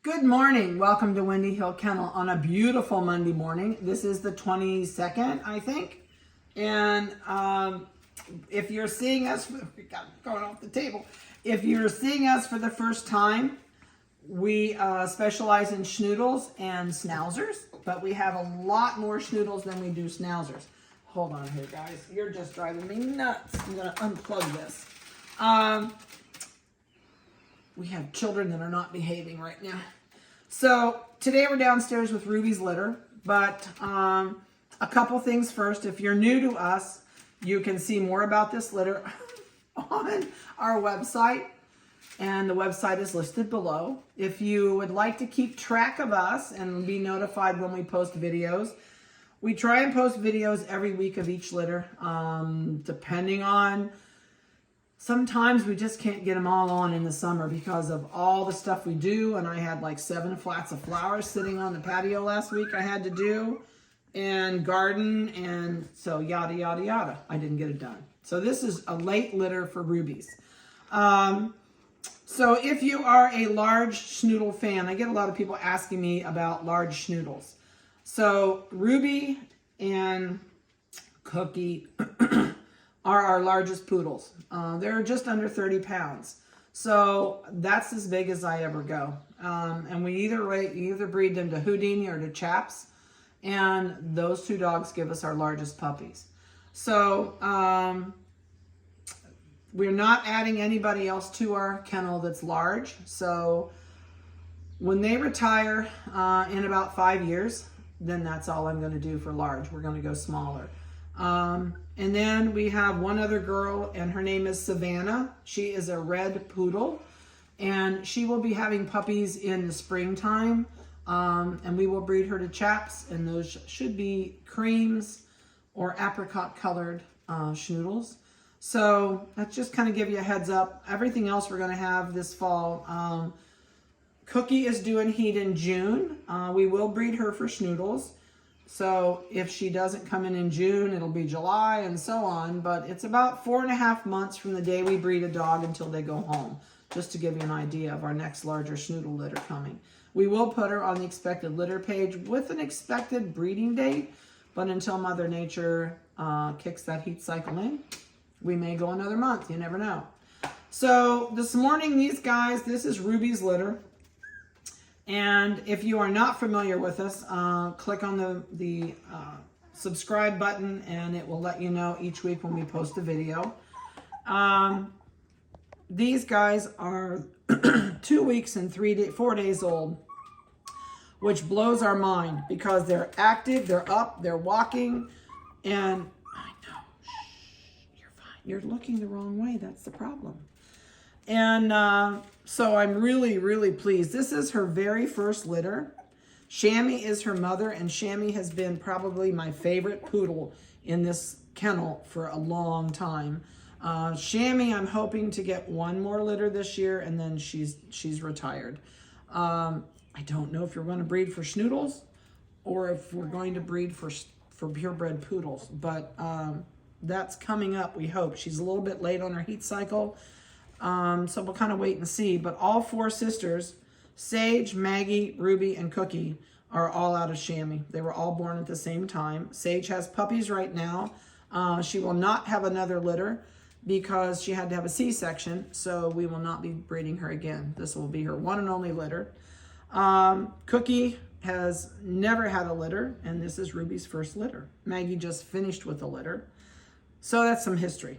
Good morning. Welcome to Wendy Hill Kennel on a beautiful Monday morning. This is the 22nd, I think. And if you're seeing us, we got going off the table. If you're seeing us for the first time, we specialize in schnoodles and schnauzers, but we have a lot more schnoodles than we do schnauzers. Hold on here, guys. You're just driving me nuts. I'm going to unplug this. We have children that are not behaving right now. So today we're downstairs with Ruby's litter, but a couple things first. If you're new to us, you can see more about this litter on our website, and the website is listed below. If you would like to keep track of us and be notified when we post videos, we try and post videos every week of each litter, depending on. Sometimes we just can't get them all on in the summer because of all the stuff we do. And I had like 7 flats of flowers sitting on the patio last week I had to do, and garden, and so yada, yada, yada. I didn't get it done. So this is a late litter for Rubies. So if you are a large schnoodle fan, I get a lot of people asking me about large schnoodles. So Ruby and Cookie are our largest poodles. They're just under 30 pounds. So that's as big as I ever go. And we either breed them to Houdini or to Chaps. And those 2 dogs give us our largest puppies. So we're not adding anybody else to our kennel that's large. So when they retire in about 5 years, then that's all I'm going to do for large. We're going to go smaller. And then we have one other girl, and her name is Savannah. She is a red poodle, and she will be having puppies in the springtime. And we will breed her to Chaps, and those should be creams or apricot colored schnoodles. So let's just kind of give you a heads up. Everything else we're going to have this fall. Cookie is doing heat in June. We will breed her for schnoodles. So if she doesn't come in June, it'll be July and so on. But it's about 4.5 months from the day we breed a dog until they go home, just to give you an idea of our next larger schnoodle litter coming. We will put her on the expected litter page with an expected breeding date, but until Mother Nature kicks that heat cycle in, we may go another month. You never know. So this morning, these guys, this is Ruby's litter. And if you are not familiar with us, click on the subscribe button, and it will let you know each week when we post a video. These guys are 2 weeks and 4 days old, which blows our mind because they're active, they're up, they're walking, and I know, shh, you're fine. You're looking the wrong way. That's the problem. And so I'm really, really pleased. This is her very first litter. Shammy is her mother, and Shammy has been probably my favorite poodle in this kennel for a long time. Shammy, I'm hoping to get 1 more litter this year, and then she's retired. I don't know if you're going to breed for schnoodles or if we're going to breed for purebred poodles, but that's coming up, we hope. She's a little bit late on her heat cycle. So we'll kind of wait and see. But all 4 sisters, Sage, Maggie, Ruby, and Cookie, are all out of Shammy. They were all born at the same time. Sage has puppies right now. She will not have another litter because she had to have a C-section, so we will not be breeding her again. This will be her one and only litter. Cookie has never had a litter, and this is Ruby's first litter. Maggie just finished with a litter. So that's some history.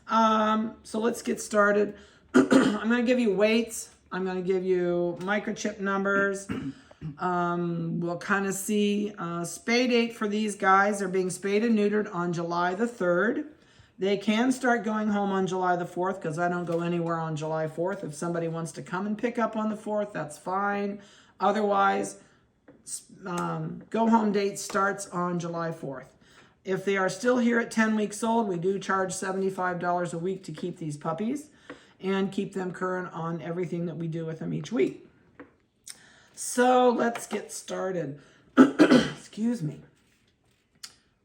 So let's get started. I'm going to give you weights. I'm going to give you microchip numbers. We'll kind of see spay date for these guys. They're being spayed and neutered on July the 3rd. They can start going home on July the 4th because I don't go anywhere on July 4th. If somebody wants to come and pick up on the 4th, that's fine. Otherwise, go home date starts on July 4th. If they are still here at 10 weeks old, we do charge $75 a week to keep these puppies and keep them current on everything that we do with them each week. So let's get started. Excuse me.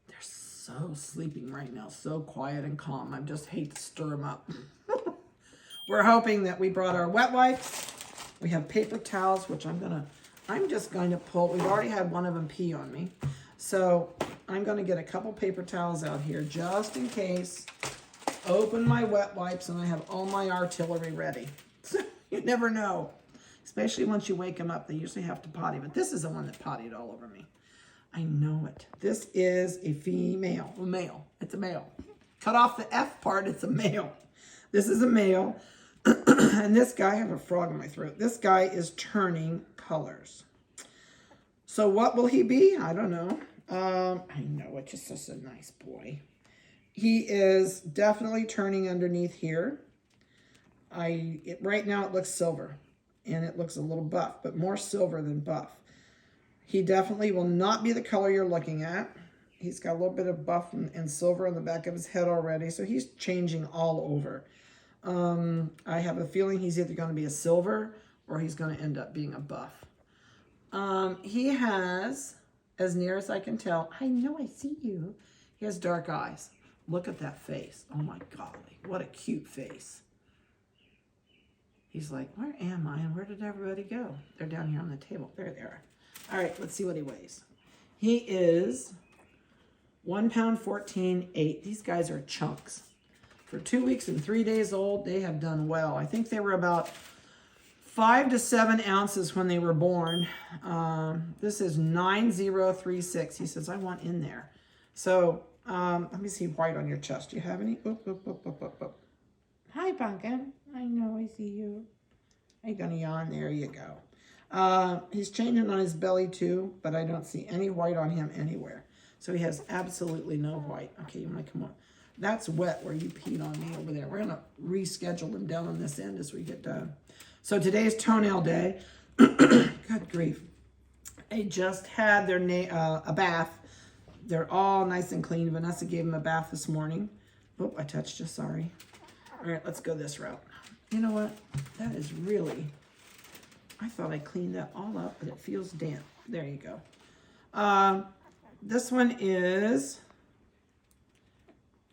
They're so sleeping right now, so quiet and calm. I just hate to stir them up. We're hoping that we brought our wet wipes We have paper towels, which I'm just going to pull. We've already had one of them pee on me. So I'm going to get a couple paper towels out here just in case. Open my wet wipes, and I have all my artillery ready. So you never know. Especially once you wake them up, they usually have to potty. But this is the one that pottied all over me. I know it. This is a female. A male. It's a male. Cut off the F part, it's a male. This is a male. And this guy, I have a frog in my throat. This guy is turning colors. So what will he be? I don't know. I know it. Just such a nice boy. He is definitely turning underneath here. Right now it looks silver. And it looks a little buff, but more silver than buff. He definitely will not be the color you're looking at. He's got a little bit of buff and silver on the back of his head already, so he's changing all over. I have a feeling he's either going to be a silver or he's going to end up being a buff. He has, as near as I can tell, I know I see you. He has dark eyes. Look at that face. Oh my golly, what a cute face. He's like, where am I and where did everybody go? They're down here on the table. There they are. All right, let's see what he weighs. He is 1 pound 14/8. These guys are chunks. For 2 weeks and 3 days old, they have done well. I think they were about 5 to 7 ounces when they were born. This is 9036. He says, I want in there. So let me see white on your chest. Do you have any? Oop, oop, oop, oop, oop, oop. Hi, Pumpkin. I know I see you. Are you going to yawn? There you go. He's changing on his belly too, but I don't see any white on him anywhere. So he has absolutely no white. Okay, you might come on. That's wet where you peed on me over there. We're going to reschedule them down on this end as we get done. So today's toenail day. Good grief. They just had their a bath. They're all nice and clean. Vanessa gave them a bath this morning. Oh, I touched you, sorry. All right, let's go this route. You know what? That is really, I thought I cleaned that all up, but it feels damp. There you go. This one is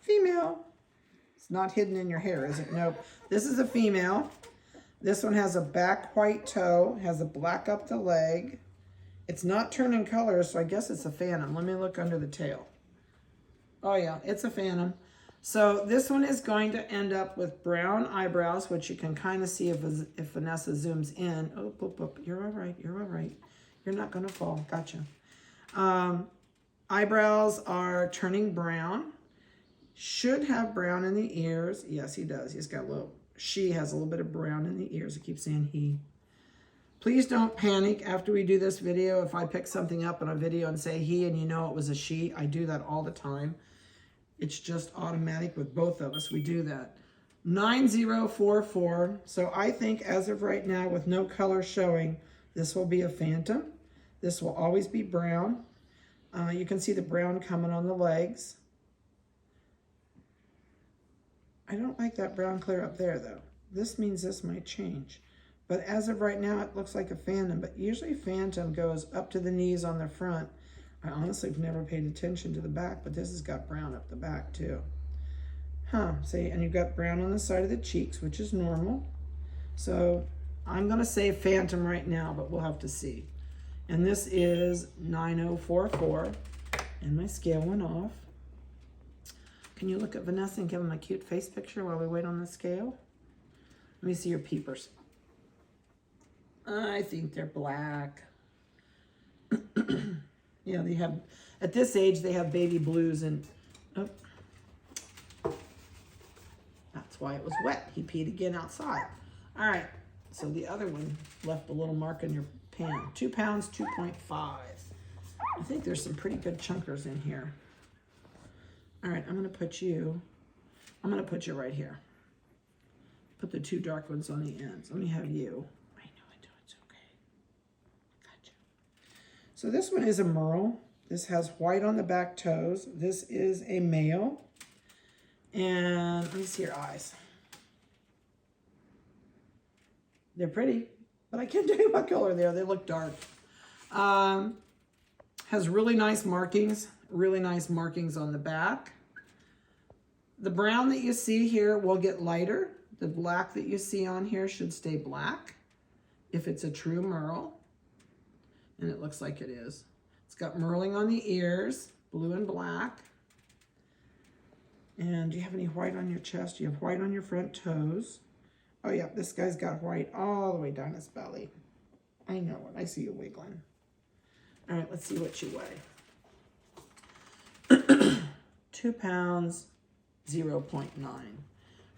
female. It's not hidden in your hair, is it? Nope. This is a female. This one has a back white toe, has a black up the leg. It's not turning colors, so I guess it's a phantom. Let me look under the tail. Oh yeah, it's a phantom. So this one is going to end up with brown eyebrows, which you can kind of see if Vanessa zooms in. Oh, boop, boop. You're all right. You're all right. You're not going to fall. Gotcha. Eyebrows are turning brown. Should have brown in the ears. Yes, he does. He's got a little, she has a little bit of brown in the ears. I keep saying he. Please don't panic after we do this video. If I pick something up in a video and say he and you know it was a she, I do that all the time. It's just automatic with both of us. We do that. 9044. So I think as of right now, with no color showing, this will be a phantom. This will always be brown. You can see the brown coming on the legs. I don't like that brown clear up there though. This means this might change. But as of right now, it looks like a phantom. But usually phantom goes up to the knees on the front. I honestly have never paid attention to the back, but this has got brown up the back too. Huh, see, and you've got brown on the side of the cheeks, which is normal. So I'm gonna say phantom right now, but we'll have to see. And this is 9044, and my scale went off. Can you look at Vanessa and give him a cute face picture while we wait on the scale? Let me see your peepers. I think they're black. Yeah, they have, at this age, they have baby blues and, oh, that's why it was wet. He peed again outside. All right, so the other one left a little mark in your pan. 2 pounds, 2.5. I think there's some pretty good chunkers in here. All right, I'm gonna put you right here. Put the 2 dark ones on the ends. Let me have you. So this one is a Merle. This has white on the back toes. This is a male. And let me see your eyes. They're pretty, but I can't tell you what color they are. They look dark. Has really nice markings on the back. The brown that you see here will get lighter. The black that you see on here should stay black. if it's a true Merle, and it looks like it is. It's got merling on the ears, blue and black. And do you have any white on your chest? You have white on your front toes. Oh yeah, this guy's got white all the way down his belly. I know it, I see you wiggling. All right, let's see what you weigh. 2 pounds, 0.9.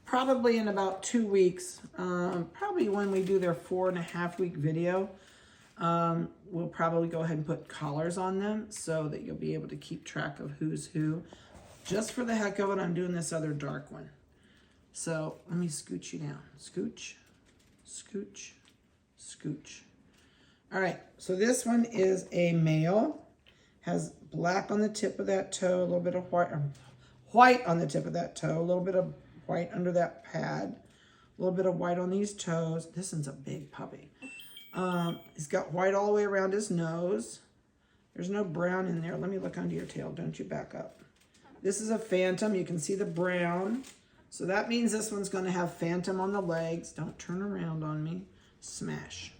Probably in about 2 weeks, probably when we do their 4.5-week video, we'll probably go ahead and put collars on them so that you'll be able to keep track of who's who. Just for the heck of it, I'm doing this other dark one. So let me scooch you down. Scooch, scooch, scooch. All right, so this one is a male. Has black on the tip of that toe, a little bit of white on the tip of that toe, a little bit of white under that pad, a little bit of white on these toes. This one's a big puppy. He's got white all the way around his nose. There's no brown in there. Let me look under your tail. Don't you back up. This is a phantom. You can see the brown. So that means this one's going to have phantom on the legs. Don't turn around on me. Smash.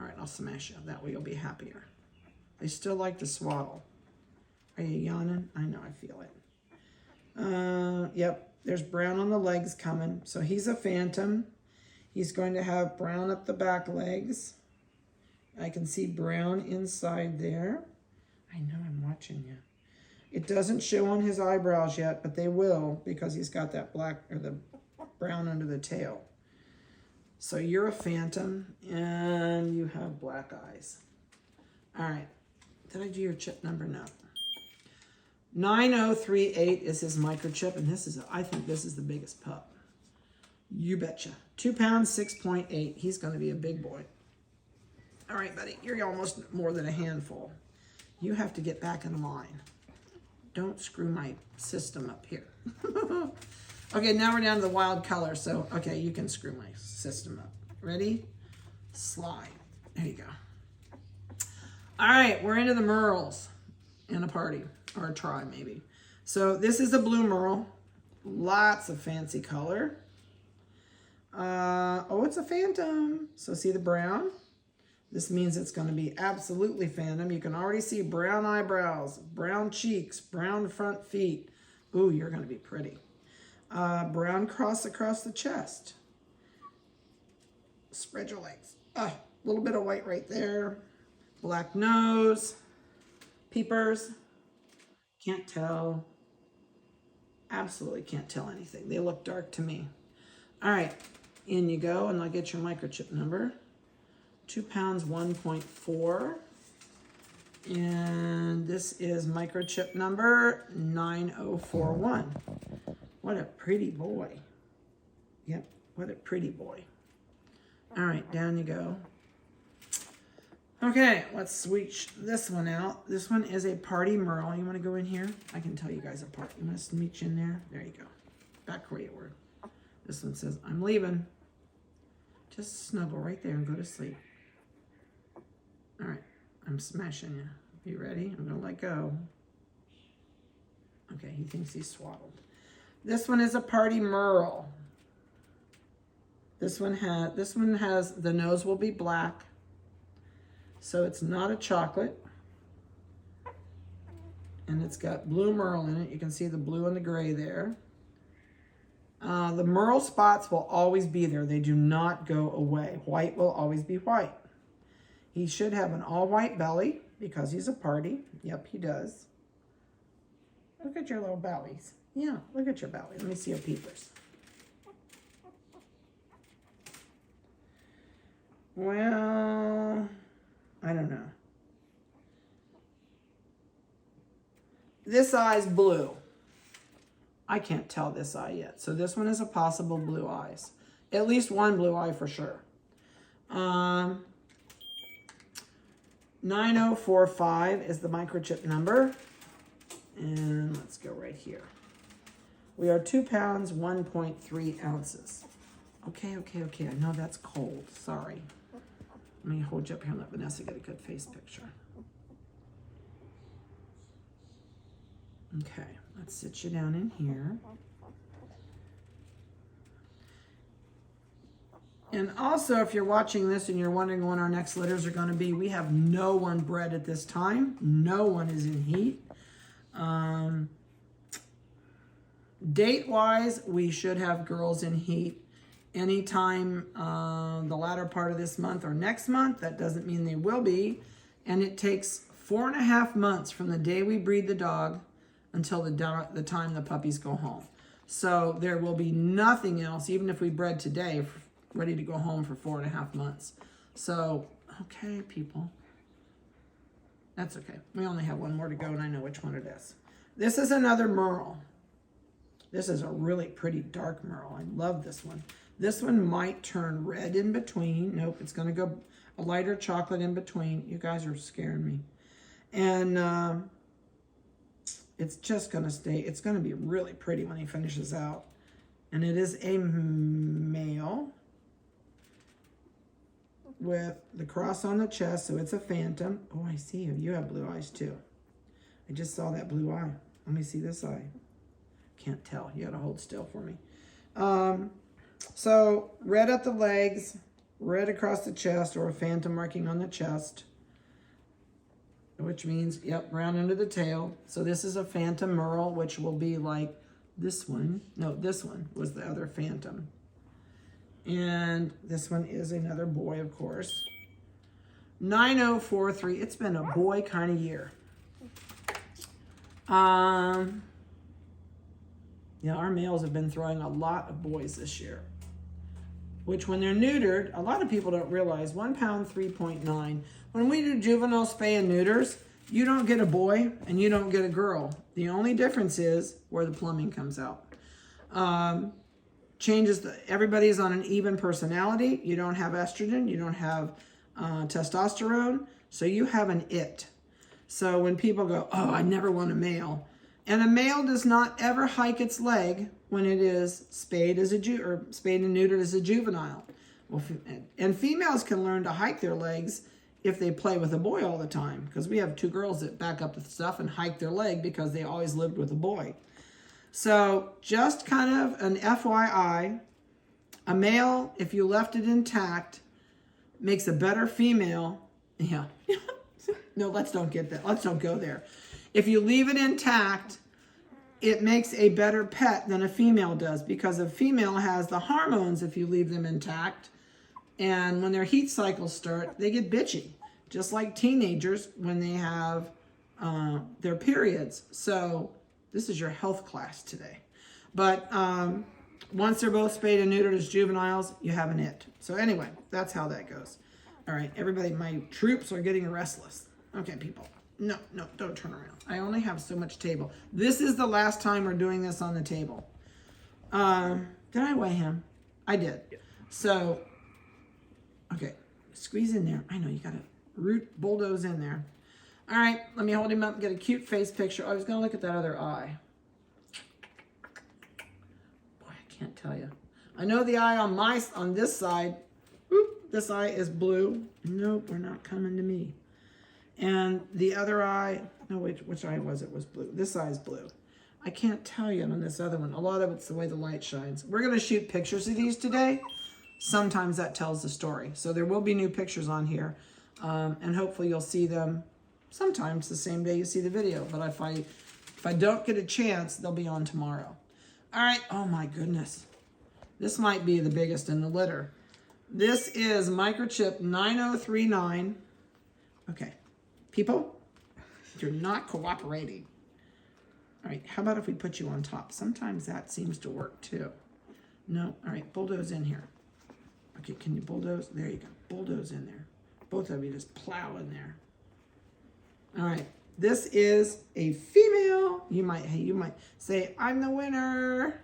All right, I'll smash you. That way you'll be happier. They still like to swaddle. Are you yawning? I know, I feel it. Yep, there's brown on the legs coming. So he's a phantom. He's going to have brown up the back legs. I can see brown inside there. I know, I'm watching you. It doesn't show on his eyebrows yet, but they will because he's got that black or the brown under the tail. So you're a phantom and you have black eyes. All right. Did I do your chip number? No. 9038 is his microchip, and this is, I think this is the biggest pup. You betcha. 2 pounds, 6.8. He's going to be a big boy. All right, buddy. You're almost more than a handful. You have to get back in line. Don't screw my system up here. Okay, now we're down to the wild color. So, okay, you can screw my system up. Ready? Slide. There you go. All right, we're into the Merles in a party, or a try maybe. So this is a blue Merle. Lots of fancy color. Oh, it's a phantom. So see the brown? This means it's going to be absolutely phantom. You can already see brown eyebrows, brown cheeks, brown front feet. Ooh, you're going to be pretty. Brown cross across the chest. Spread your legs. A little bit of white right there. Black nose. Peepers. Can't tell. Absolutely can't tell anything. They look dark to me. All right, in you go, and I'll get your microchip number. 2 pounds, 1.4. And this is microchip number 9041. What a pretty boy. Yep, what a pretty boy. All right, down you go. Okay, let's switch this one out. This one is a party Merle. You want to go in here? I can tell you guys apart. You want to sneak in there? There you go. Back where you were. This one says, I'm leaving. Just snuggle right there and go to sleep. All right, I'm smashing you. You ready? I'm going to let go. Okay, he thinks he's swaddled. This one is a party Merle. This one has, the nose will be black. So it's not a chocolate. And it's got blue Merle in it. You can see the blue and the gray there. The Merle spots will always be there. They do not go away. White will always be white. He should have an all-white belly because he's a party. Yep, he does. Look at your little bellies. Yeah, look at your belly. Let me see your peepers. Well, I don't know. This eye's blue. I can't tell this eye yet. So this one is a possible blue eyes. At least one blue eye for sure. 9045 is the microchip number. And let's go right here. We are 2 pounds, 1.3 ounces. Okay. I know that's cold. Sorry. Let me hold you up here and let Vanessa get a good face picture. Okay, let's sit you down in here. And also, if you're watching this and you're wondering when our next litters are going to be, we have no one bred at this time. No one is in heat. Date-wise, we should have girls in heat anytime the latter part of this month or next month. That doesn't mean they will be. And it takes 4.5 months from the day we breed the dog until the time the puppies go home. So there will be nothing else, even if we bred today, ready to go home for 4.5 months. So, okay, people. That's okay. We only have one more to go, and I know which one it is. This is another Merle. This is a really pretty dark Merle. I love this one. This one might turn red in between. Nope, it's going to go a lighter chocolate in between. You guys are scaring me. And it's just going to stay. It's going to be really pretty when he finishes out. And it is a male with the cross on the chest, so it's a phantom. Oh, I see you. You have blue eyes too. I just saw that blue eye. Let me see this eye. Can't tell. You got to hold still for me. So red at the legs, red across the chest, or a phantom marking on the chest, which means, yep, brown under the tail. So this is a phantom Merle, which will be like this one. No, this one was the other phantom. And this one is another boy, of course. 9043. It's been a boy kind of year. Yeah, our males have been throwing a lot of boys this year, which when they're neutered, a lot of people don't realize 1 pound, 3.9. When we do juvenile spay and neuters, you don't get a boy and you don't get a girl. The only difference is where the plumbing comes out. Everybody's on an even personality. You don't have estrogen, you don't have testosterone, so you have an it. So when people go, oh, I never want a male, and a male does not ever hike its leg when it is spayed and neutered as a juvenile. Well, and females can learn to hike their legs if they play with a boy all the time, because we have 2 girls that back up the stuff and hike their leg because they always lived with a boy. So just kind of an FYI, a male, if you left it intact, makes a better female. Yeah. No, let's don't get that. Let's don't go there. If you leave it intact, it makes a better pet than a female does, because a female has the hormones if you leave them intact. And when their heat cycles start, they get bitchy, just like teenagers when they have their periods. So this is your health class today. But once they're both spayed and neutered as juveniles, you have an it. So anyway, that's how that goes. All right, everybody, my troops are getting restless. Okay, people. No, don't turn around. I only have so much table. This is the last time we're doing this on the table. Did I weigh him? I did. So, okay, squeeze in there. I know, you got to bulldoze in there. All right, let me hold him up and get a cute face picture. I was going to look at that other eye. Boy, I can't tell you. I know the eye on this side. Whoop, this eye is blue. Nope, we're not coming to me. And the other eye, no, wait, which eye was it? Was blue. This eye is blue. I can't tell you on this other one. A lot of it's the way the light shines. We're going to shoot pictures of these today. Sometimes that tells the story. So there will be new pictures on here. And hopefully you'll see them sometimes the same day you see the video. But if I don't get a chance, they'll be on tomorrow. All right. Oh, my goodness. This might be the biggest in the litter. This is microchip 9039. Okay. People, you're not cooperating. All right, how about if we put you on top? Sometimes that seems to work too. No, all right, bulldoze in here. Okay, can you bulldoze? There you go, bulldoze in there. Both of you just plow in there. All right, this is a female. You might say, I'm the winner.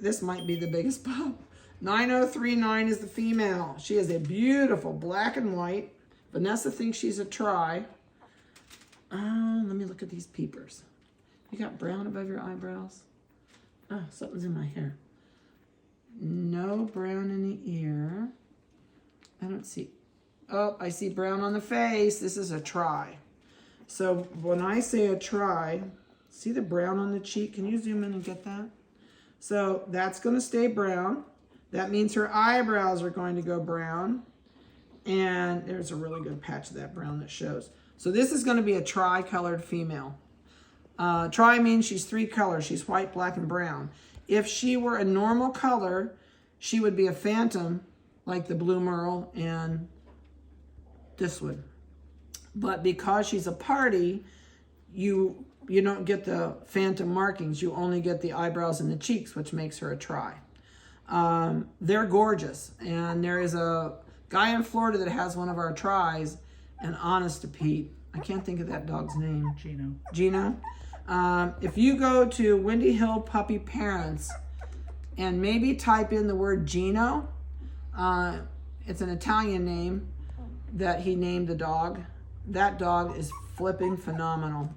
This might be the biggest pup. 9039 is the female. She is a beautiful black and white. Vanessa thinks she's a try. Let me look at these peepers. You got brown above your eyebrows? Oh, something's in my hair. No brown in the ear. I don't see. Oh, I see brown on the face. This is a try. So when I say a try, see the brown on the cheek? Can you zoom in and get that? So that's going to stay brown. That means her eyebrows are going to go brown. And there's a really good patch of that brown that shows. So this is going to be a tri-colored female. Tri means she's 3 colors. She's white, black, and brown. If she were a normal color, she would be a phantom, like the blue Merle and this one. But because she's a party, you don't get the phantom markings. You only get the eyebrows and the cheeks, which makes her a tri. They're gorgeous. And there is a guy in Florida that has one of our tries, and honest to Pete, I can't think of that dog's name. Gino. If you go to Wendy Hill Puppy Parents and maybe type in the word Gino, it's an Italian name that he named the dog. That dog is flipping phenomenal.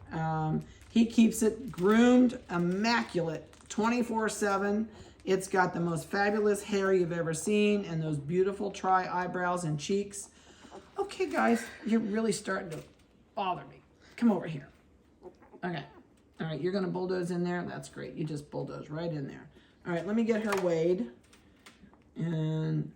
He keeps it groomed, immaculate, 24/7. It's got the most fabulous hair you've ever seen and those beautiful tri eyebrows and cheeks. Okay, guys, you're really starting to bother me. Come over here. Okay. All right, you're going to bulldoze in there. That's great. You just bulldoze right in there. All right, let me get her weighed. And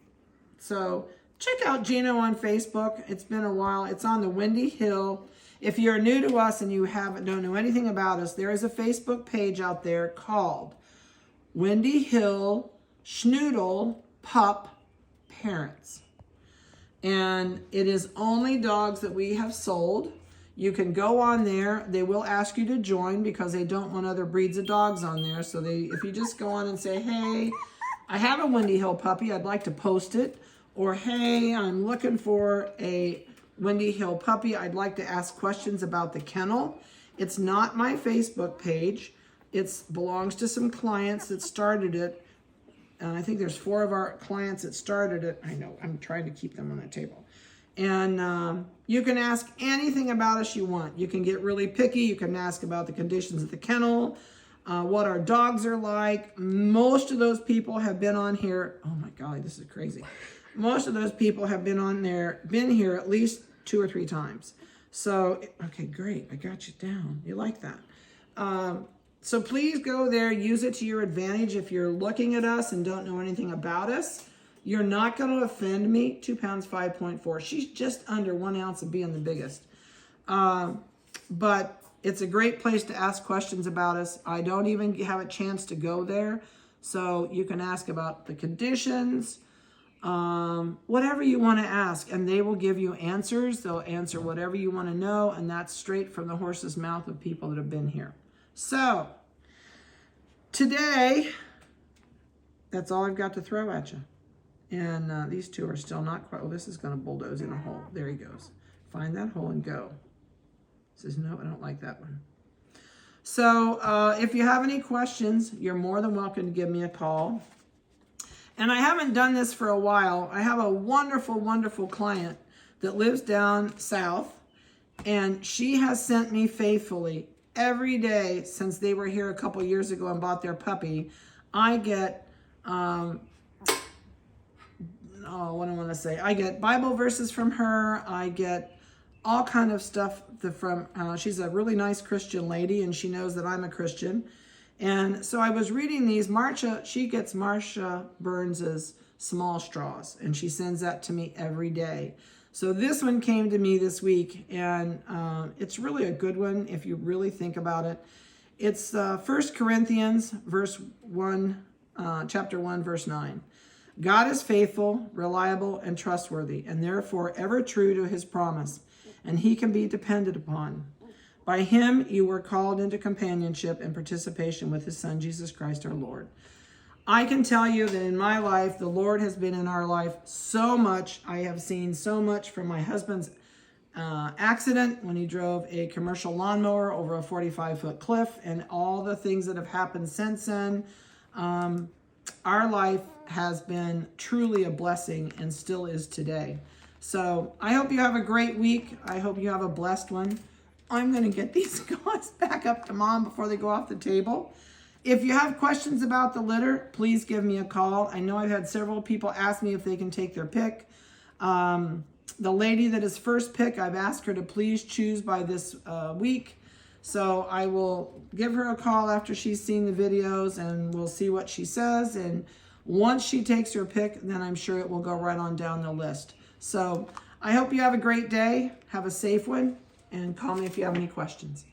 so check out Gino on Facebook. It's been a while. It's on the Wendy Hill. If you're new to us and you don't know anything about us, there is a Facebook page out there called Wendy Hill Schnoodle Pup Parents. And it is only dogs that we have sold. You can go on there. They will ask you to join because they don't want other breeds of dogs on there. So if you just go on and say, hey, I have a Wendy Hill puppy, I'd like to post it. Or, hey, I'm looking for a Wendy Hill puppy, I'd like to ask questions about the kennel. It's not my Facebook page. It belongs to some clients that started it. And I think there's 4 of our clients that started it. I know, I'm trying to keep them on the table. And you can ask anything about us you want. You can get really picky. You can ask about the conditions of the kennel, what our dogs are like. Most of those people have been on here. Oh my golly, this is crazy. Most of those people have been here at least 2 or 3 times. So, okay, great. I got you down. You like that. So please go there, use it to your advantage. If you're looking at us and don't know anything about us, you're not going to offend me. 2 pounds, 5.4. She's just under 1 ounce of being the biggest. But it's a great place to ask questions about us. I don't even have a chance to go there. So you can ask about the conditions, whatever you want to ask, and they will give you answers. They'll answer whatever you want to know, and that's straight from the horse's mouth of people that have been here. So today, that's all I've got to throw at you. And these 2 are still not quite, oh, this is going to bulldoze in a hole. There he goes. Find that hole and go. Says, no, I don't like that one. So if you have any questions, you're more than welcome to give me a call. And I haven't done this for a while. I have a wonderful, wonderful client that lives down south, and she has sent me faithfully every day since they were here a couple years ago and bought their puppy. I get, what do I want to say? I get Bible verses from her. I get all kind of stuff from, she's a really nice Christian lady, and she knows that I'm a Christian. And so I was reading these. She gets Marsha Burns's Small Straws, and she sends that to me every day. So this one came to me this week, and it's really a good one if you really think about it. It's 1 Corinthians chapter 1, verse 9. God is faithful, reliable, and trustworthy, and therefore ever true to his promise, and he can be depended upon. By him you were called into companionship and participation with his Son, Jesus Christ our Lord. I can tell you that in my life, the Lord has been in our life so much. I have seen so much from my husband's accident when he drove a commercial lawnmower over a 45-foot cliff, and all the things that have happened since then. Our life has been truly a blessing and still is today. So I hope you have a great week. I hope you have a blessed one. I'm going to get these guys back up to Mom before they go off the table. If you have questions about the litter, please give me a call. I know I've had several people ask me if they can take their pick. The lady that is first pick, I've asked her to please choose by this week. So I will give her a call after she's seen the videos, and we'll see what she says. And Once she takes her pick, then I'm sure it will go right on down the list. So I hope you have a great day. Have a safe one, and call me if you have any questions.